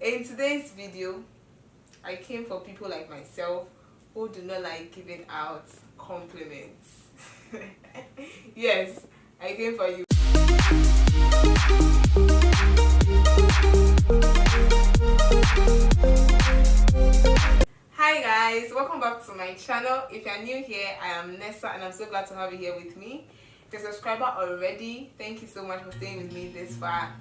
In today's video, I came for people like myself who do not like giving out compliments. Yes, I came for you. Hi guys, welcome back to my channel. If you are new here, I am Nessa and I'm so glad to have you here with me. If you're a subscriber already, thank you so much for staying with me this far.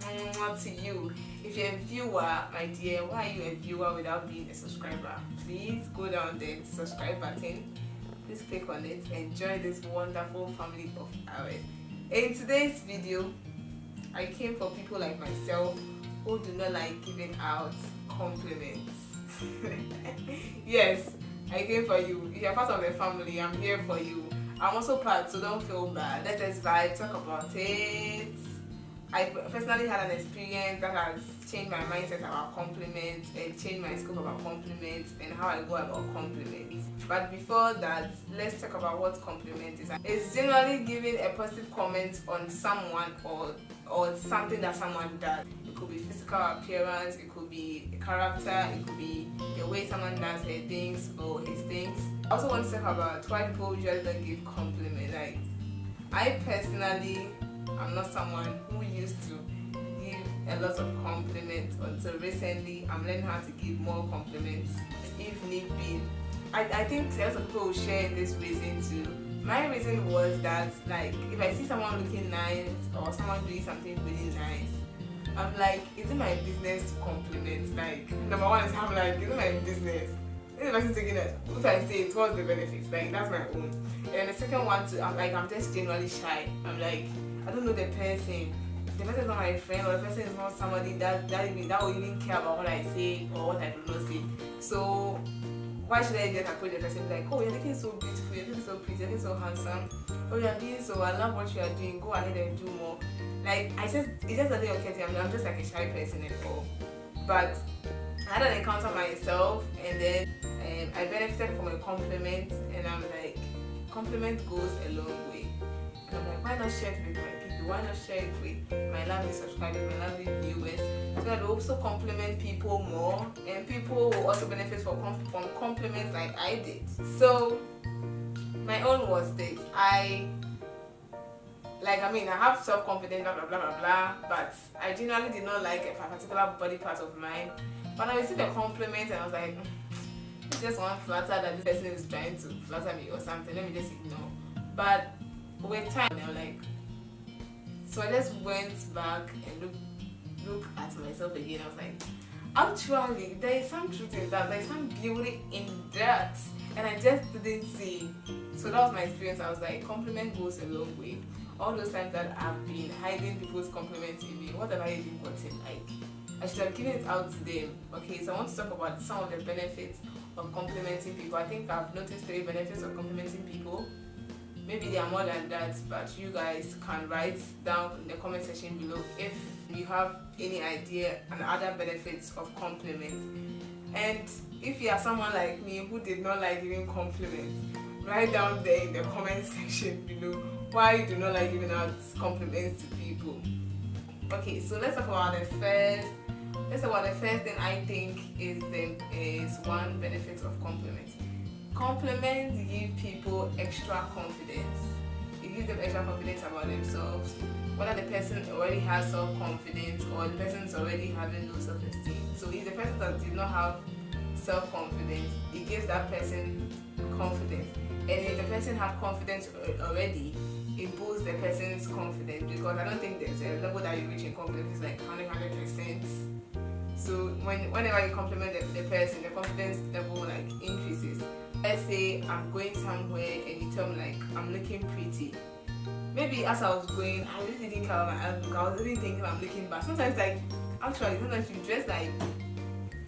To you. If you're a viewer, my dear, why are you a viewer without being a subscriber? Please go down there to the subscribe button. Please click on it and join this wonderful family of ours. In today's video, I came for people like myself who do not like giving out compliments. Yes, I came for you. If you're part of the family, I'm here for you. I'm also part, so don't feel bad. Let us vibe, talk about it. I personally had an experience that has changed my mindset about compliments and changed my scope about compliments and how I go about compliments. But before that, let's talk about what compliment is. It's generally giving a positive comment on someone or something that someone does. It could be physical appearance, it could be character, it could be the way someone does her things or his things. I also want to talk about why people usually don't give compliments. Like, I personally am not someone who used to give a lot of compliments until recently. I'm learning how to give more compliments if need be. I think a lot of people will share this reason too. My reason was that, like, if I see someone looking nice or someone doing something really nice, I'm like, is it my business to compliment? Like, number one is I'm like, is it my business? If the person's taking it, if I say it, what's the benefits? Like, that's my own. And the second one too, I'm like, I'm just genuinely shy. I'm like, I don't know the person. The person is not my friend, or the person is not somebody that will even care about what I say or what I do not say. So why should I just approach the person and be like, oh, you're looking so beautiful, you're looking so pretty, you're looking so handsome, oh, you're doing so, I love what you are doing, go ahead and do more. Like, it just doesn't occur to me. I'm just like a shy person and all. But I had an encounter myself, and then I benefited from a compliment, and I'm like, compliment goes a long way. And I'm like, why not share it with my people? Why not share it with my lovely subscribers, my lovely viewers, so that they also compliment people more, and people will also benefit from compliments like I did. So my own was this. I have self-confidence, blah blah blah blah blah, but I genuinely did not like a particular body part of mine. But I received a compliment and I was like, it's just one flatter that this person is trying to flatter me or something, let me just ignore. But with time, I'm like, so I just went back and look at myself again. I was like, actually, there is some truth in that, there is some beauty in that, and I just didn't see. So that was my experience. I was like, compliment goes a long way. All those times that I've been hiding people's compliments in me, what have I even gotten? Like, I should have given it out to them. Okay, so I want to talk about some of the benefits of complimenting people. I think I've noticed 3 benefits of complimenting people. Maybe there are more than that, but you guys can write down in the comment section below if you have any idea and other benefits of compliments. And if you are someone like me who did not like giving compliments, write down there in the comment section below why you do not like giving out compliments to people. Okay, so let's talk about the first. Let's talk about the first thing I think is one benefit of compliments. Compliments give people extra confidence. It gives them extra confidence about themselves. Whether the person already has self-confidence or the person is already having low self-esteem. So if the person that did not have self-confidence, it gives that person confidence. And if the person has confidence already, it boosts the person's confidence, because I don't think there's a level that you reach in confidence is like 100%. So whenever you compliment the person, the confidence level like increases. Let's say I'm going somewhere and you tell me like I'm looking pretty. Maybe as I was going, I really didn't care about my outlook. I was really thinking I'm looking bad. Sometimes sometimes you dress like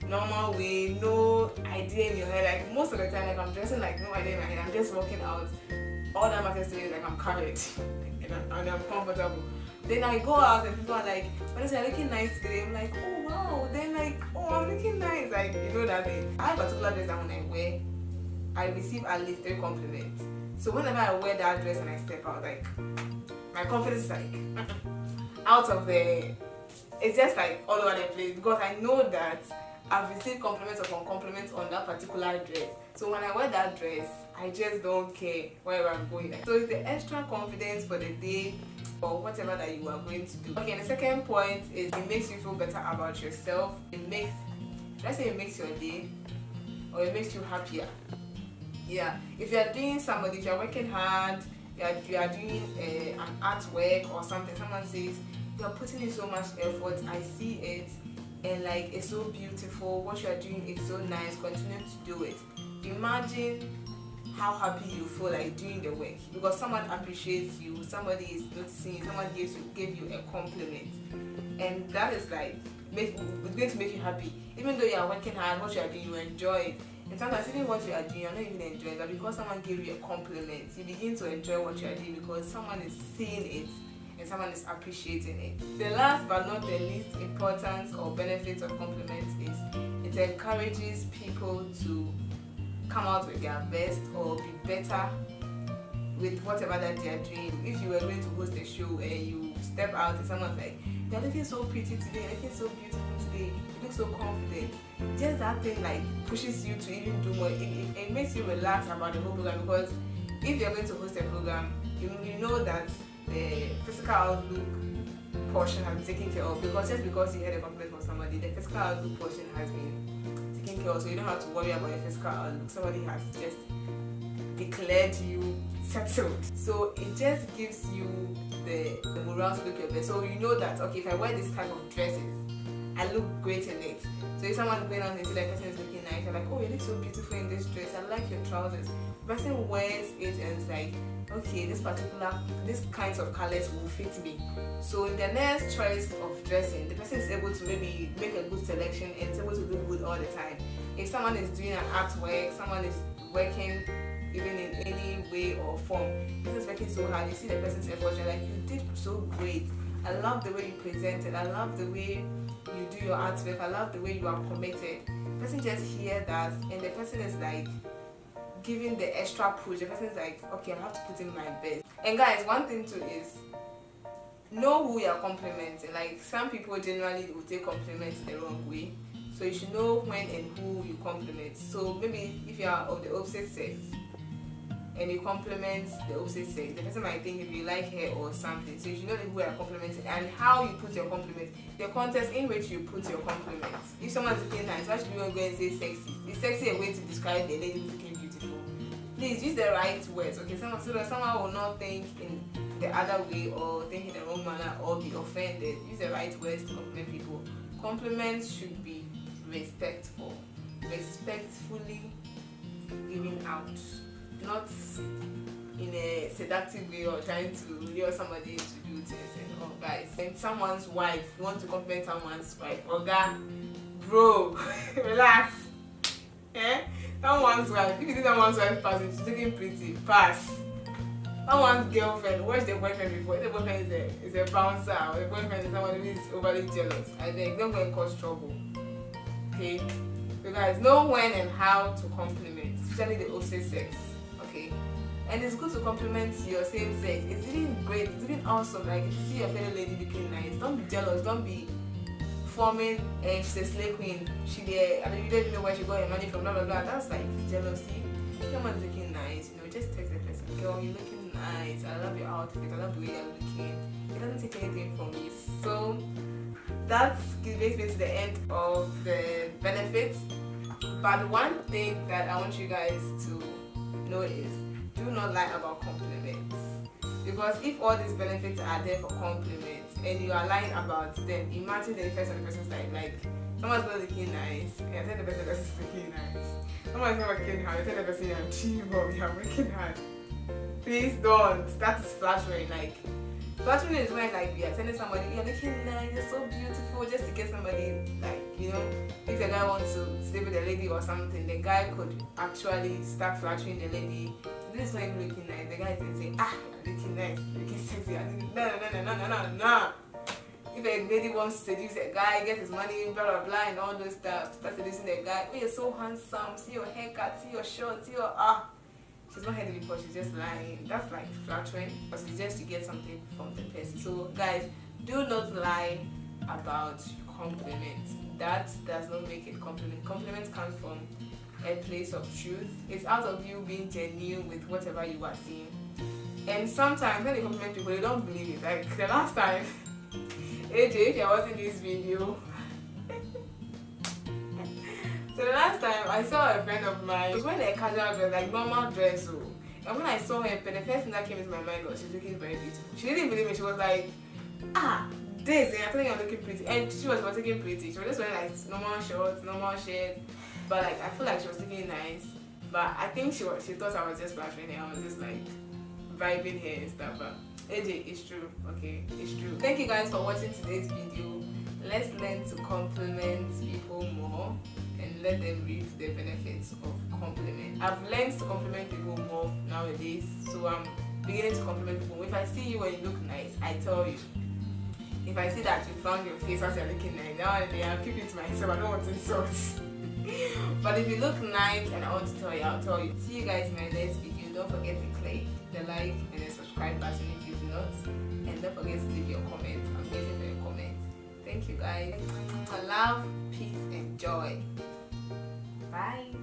normal way, no idea in your head. Like most of the time, like I'm dressing like no idea in my head. I'm just walking out. All that matters to me is like I'm carried and I'm comfortable. Then I go out and people are like, when I say I'm looking nice today, I'm like, oh wow. Then like, oh, I'm looking nice. Like, you know that thing. I have a particular dress that when I wear, I receive at least 3 compliments. So whenever I wear that dress and I step out, like my confidence is like out of the. It's just like all over the place, because I know that I've received compliments upon compliments on that particular dress. So when I wear that dress, I just don't care where I'm going. So it's the extra confidence for the day or whatever that you are going to do. Okay, and the second point is it makes you feel better about yourself. Let's say it makes your day, or it makes you happier. Yeah, if you are doing somebody, if you are working hard, you are doing an artwork or something, someone says you are putting in so much effort, I see it, and like it's so beautiful, what you are doing is so nice, continue to do it. Imagine how happy you feel like doing the work because someone appreciates you, somebody is noticing you, someone gave you a compliment, and that is like it's going to make you happy. Even though you are working hard, what you are doing, you enjoy it. And sometimes even what you are doing, you're not even enjoying it, but because someone gave you a compliment, you begin to enjoy what you are doing because someone is seeing it and someone is appreciating it. The last but not the least importance or benefit of compliments is it encourages people to come out with their best or be better with whatever that they are doing. If you were going to host a show and you step out and someone's like, you're looking so pretty today, you're looking so beautiful today, you look so confident, just that thing like pushes you to even do more. It makes you relax about the whole program because if you're going to host a program, you know that the physical outlook portion has been taken care of because just because you heard a compliment from somebody, the physical outlook portion has been taken care of, so you don't have to worry about your physical outlook. Somebody has just declared you settled, so it just gives you the morale to look your best. So you know that okay, if I wear this type of dresses, I look great in it. So if someone's going out and see that person is looking nice, you're like, oh, you look so beautiful in this dress, I like your trousers. The person wears it and it's like, okay, this kinds of colors will fit me. So in the next choice of dressing, the person is able to maybe make a good selection and it's able to look good all the time. If someone is doing an artwork, someone is working even in any way or form, this is working so hard, you see the person's effort, you're like, you did so great. I love the way you presented, I love the way you do your artwork, I love the way you are committed. The person just hear that and the person is like giving the extra push. The person is like, okay, I have to put in my best. And guys, one thing too is know who you are complimenting. Like some people generally will take compliments the wrong way, so you should know when and who you compliment. So maybe if you are of the opposite sex and you compliment the opposite sex, the person might think if you like her or something. So you should know who you are complimenting and how you put your compliment, the context in which you put your compliments. If someone's looking nice, why should you go and say sexy? Is sexy a way to describe the lady looking beautiful? Please use the right words, okay? So that someone will not think in the other way or think in the wrong manner or be offended. Use the right words to compliment people. Compliments should be respectful, respectfully given out, not in a seductive way or trying to lure somebody to do things. And oh guys, and someone's wife, you want to compliment someone's wife, Oga, bro, relax. Eh? Someone's wife, if you see someone's wife passing, she's looking pretty, pass. Someone's girlfriend, watch the boyfriend before. The boyfriend is a bouncer, or the boyfriend is someone who is overly jealous. I think don't go and cause trouble. Okay? So guys, know when and how to compliment, especially the opposite sex. Okay? And it's good to compliment your same sex. It's really great, it's really awesome. Like if you see your fellow lady looking nice, don't be jealous, don't be forming she's a slay queen, you don't even know where she got her money from, blah blah blah. That's like jealousy. If someone's looking nice, just text the person, girl, you're looking nice, I love your outfit, I love the way you're looking. It doesn't take anything from you. So that brings me to the end of the benefits. But one thing that I want you guys to know is do not lie about compliments. Because if all these benefits are there for compliments and you are lying about them, imagine the effects on the person's life. Like someone's not looking nice and I tell the person is looking nice. Someone's not working hard, I tell the person you're cheating, but you're working hard. Please don't. That is flattering. Like flattering is when like you're telling somebody you're looking nice, you're so beautiful, just to get somebody like, if the guy wants to stay with the lady or something, the guy could actually start flattering the lady. This is not even looking nice. The guy is going to say, you're looking nice, you're looking sexy. No. If a lady wants to seduce a guy, get his money, blah blah blah, and all those stuff, start seducing the guy. Oh, you're so handsome. See your haircut, see your shirt, see your She's not heard it before. She's just lying. That's like flattering, but it's just to get something from the person. So guys, do not lie about compliment. That does not make it compliment. Compliment comes from a place of truth. It's out of you being genuine with whatever you are seeing. And sometimes when you compliment people, they don't believe it. Like the last time, AJ, if you're watching this video, so the last time I saw a friend of mine, she was wearing a casual dress, like normal dress. So, and when I saw her, the first thing that came into my mind was she's looking very beautiful. She didn't believe me. She was like, Daisy, I think you're looking pretty. And she was looking pretty. She was just wearing like normal shorts, normal shirt. But like I feel like she was looking nice. But I think she thought I was just flashing her. I was just like vibing here and stuff. But AJ, it's true. Okay, it's true. Thank you guys for watching today's video. Let's learn to compliment people more and let them reap the benefits of compliment. I've learned to compliment people more nowadays, so I'm beginning to compliment people. If I see you and you look nice, I tell you. If I see that you found your face as you're looking nice, now I'll keep it to myself. I don't want to insult. But if you look nice and I want to tell you, I'll tell you. See you guys in my next video. Don't forget to click the like and the subscribe button if you've not. And don't forget to leave your comments. I'm waiting for your comments. Thank you guys. Love, peace, and joy. Bye.